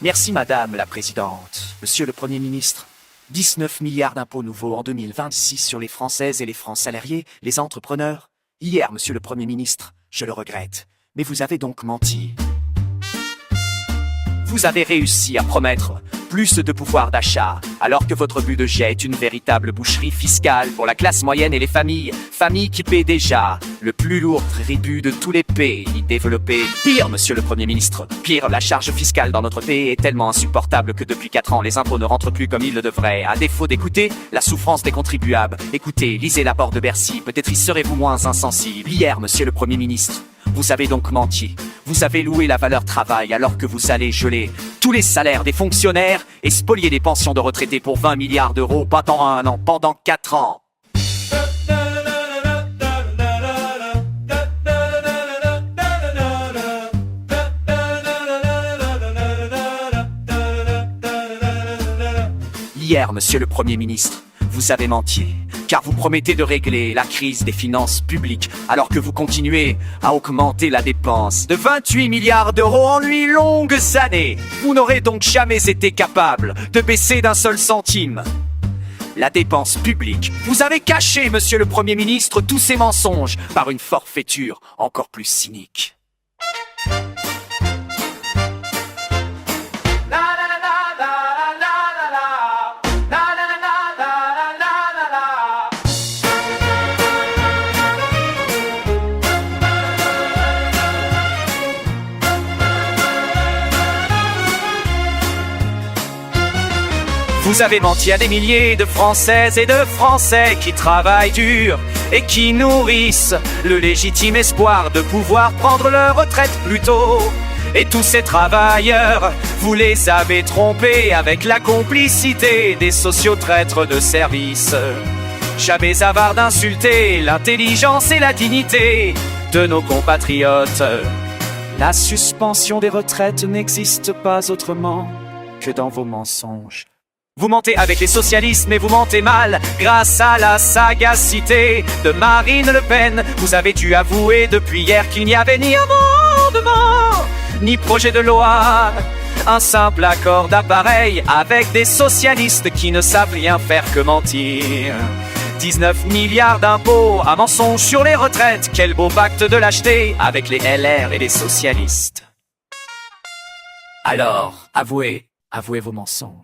Merci Madame la Présidente. Monsieur le Premier ministre, 19 milliards d'impôts nouveaux en 2026 sur les Françaises et les francs salariés, les entrepreneurs. Hier, Monsieur le Premier ministre, je le regrette, mais vous avez donc menti. Vous avez réussi à promettre plus de pouvoir d'achat, alors que votre budget est une véritable boucherie fiscale pour la classe moyenne et les familles qui paient déjà le plus lourd tribut de tous les pays développés. Pire, Monsieur le Premier ministre, pire, la charge fiscale dans notre pays est tellement insupportable que depuis 4 ans, les impôts ne rentrent plus comme ils le devraient. À défaut d'écouter la souffrance des contribuables, écoutez, lisez l'apport de Bercy, peut-être y serez-vous moins insensible. Hier, Monsieur le Premier ministre, vous avez donc menti. Vous avez loué la valeur travail alors que vous allez geler tous les salaires des fonctionnaires et spolier les pensions de retraités pour 20 milliards d'euros, pas dans 1 an, pendant 4 ans. Hier, Monsieur le Premier ministre, vous avez menti, car vous promettez de régler la crise des finances publiques, alors que vous continuez à augmenter la dépense de 28 milliards d'euros en 8 longues années. Vous n'aurez donc jamais été capable de baisser d'un seul centime la dépense publique. Vous avez caché, Monsieur le Premier ministre, tous ces mensonges par une forfaiture encore plus cynique. Vous avez menti à des milliers de Françaises et de Français qui travaillent dur et qui nourrissent le légitime espoir de pouvoir prendre leur retraite plus tôt. Et tous ces travailleurs, vous les avez trompés avec la complicité des sociotraîtres de service. Jamais avare d'insulter l'intelligence et la dignité de nos compatriotes. La suspension des retraites n'existe pas autrement que dans vos mensonges. Vous mentez avec les socialistes, mais vous mentez mal. Grâce à la sagacité de Marine Le Pen, vous avez dû avouer depuis hier qu'il n'y avait ni amendement, ni projet de loi. Un simple accord d'appareil avec des socialistes qui ne savent rien faire que mentir. 19 milliards d'impôts, un mensonge sur les retraites. Quel beau pacte de lâcheté avec les LR et les socialistes. Alors, avouez vos mensonges.